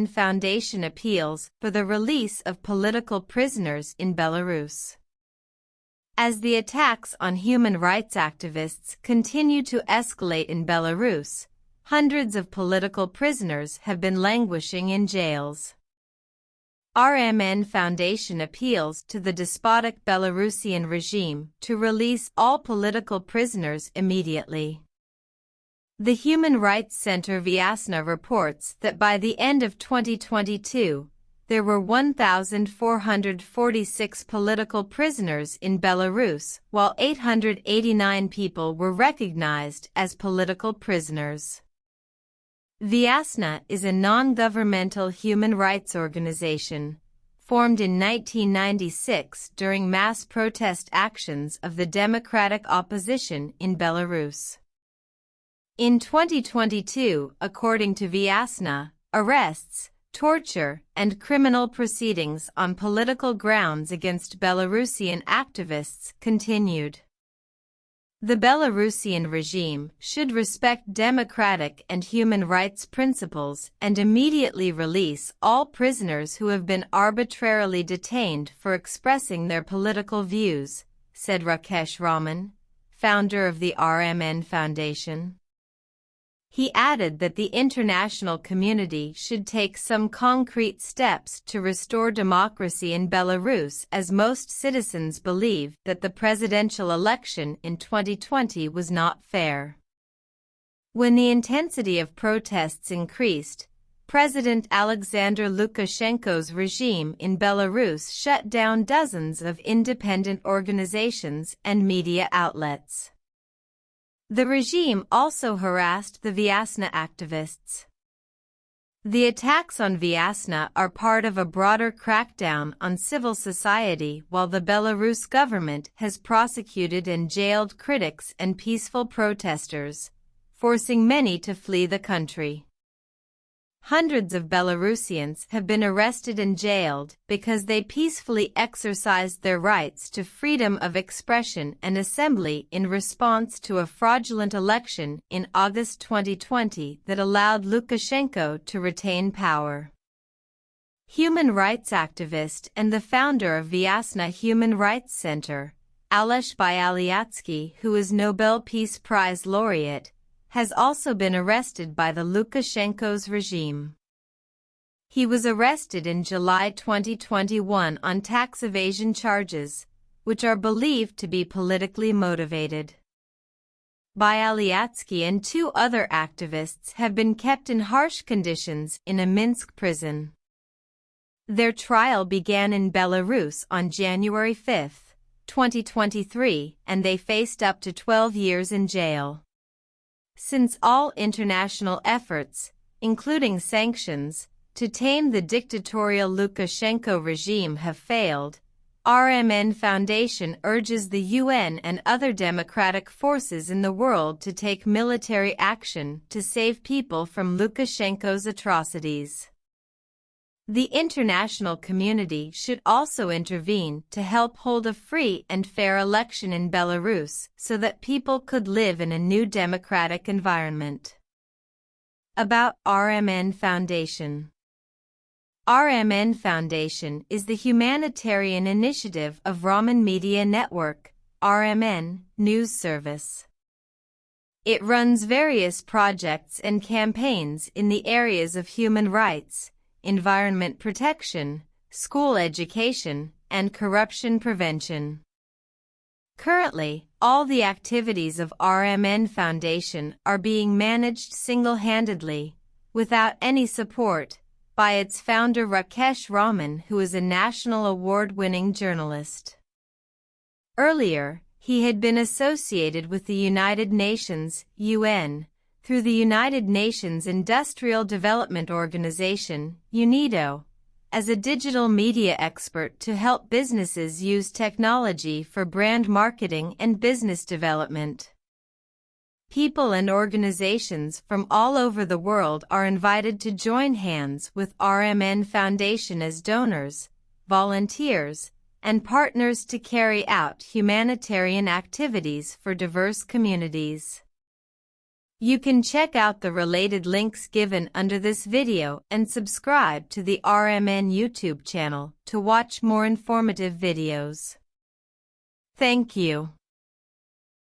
RMN Foundation appeals for the release of political prisoners in Belarus. As the attacks on human rights activists continue to escalate in Belarus, hundreds of political prisoners have been languishing in jails. RMN Foundation appeals to the despotic Belarusian regime to release all political prisoners immediately. The Human Rights Center Vyasna reports that by the end of 2022, there were 1,446 political prisoners in Belarus, while 889 people were recognized as political prisoners. Vyasna is a non-governmental human rights organization, formed in 1996 during mass protest actions of the democratic opposition in Belarus. In 2022, according to Vyasna, arrests, torture, and criminal proceedings on political grounds against Belarusian activists continued. The Belarusian regime should respect democratic and human rights principles and immediately release all prisoners who have been arbitrarily detained for expressing their political views, said Rakesh Raman, founder of the RMN Foundation. He added that the international community should take some concrete steps to restore democracy in Belarus, as most citizens believe that the presidential election in 2020 was not fair. When the intensity of protests increased, President Alexander Lukashenko's regime in Belarus shut down dozens of independent organizations and media outlets. The regime also harassed the Vyasna activists. The attacks on Vyasna are part of a broader crackdown on civil society, while the Belarus government has prosecuted and jailed critics and peaceful protesters, forcing many to flee the country. Hundreds of Belarusians have been arrested and jailed because they peacefully exercised their rights to freedom of expression and assembly in response to a fraudulent election in August 2020 that allowed Lukashenko to retain power. Human rights activist and the founder of Vyasna Human Rights Center, Ales Bialyatsky, who is Nobel Peace Prize laureate, has also been arrested by the Lukashenko's regime. He was arrested in July 2021 on tax evasion charges, which are believed to be politically motivated. Bialyatsky and two other activists have been kept in harsh conditions in a Minsk prison. Their trial began in Belarus on January 5, 2023, and they faced up to 12 years in jail. Since all international efforts, including sanctions, to tame the dictatorial Lukashenko regime have failed, RMN Foundation urges the UN and other democratic forces in the world to take military action to save people from Lukashenko's atrocities. The international community should also intervene to help hold a free and fair election in Belarus so that people could live in a new democratic environment. About RMN Foundation. RMN Foundation is the humanitarian initiative of Raman Media Network, RMN, news service. It runs various projects and campaigns in the areas of human rights, environment protection, school education, and corruption prevention. Currently, all the activities of RMN Foundation are being managed single-handedly, without any support, by its founder Rakesh Raman, who is a national award-winning journalist. Earlier, he had been associated with the United Nations, UN, through the United Nations Industrial Development Organization, UNIDO, as a digital media expert to help businesses use technology for brand marketing and business development. People and organizations from all over the world are invited to join hands with RMN Foundation as donors, volunteers, and partners to carry out humanitarian activities for diverse communities. You can check out the related links given under this video and subscribe to the RMN YouTube channel to watch more informative videos. Thank you.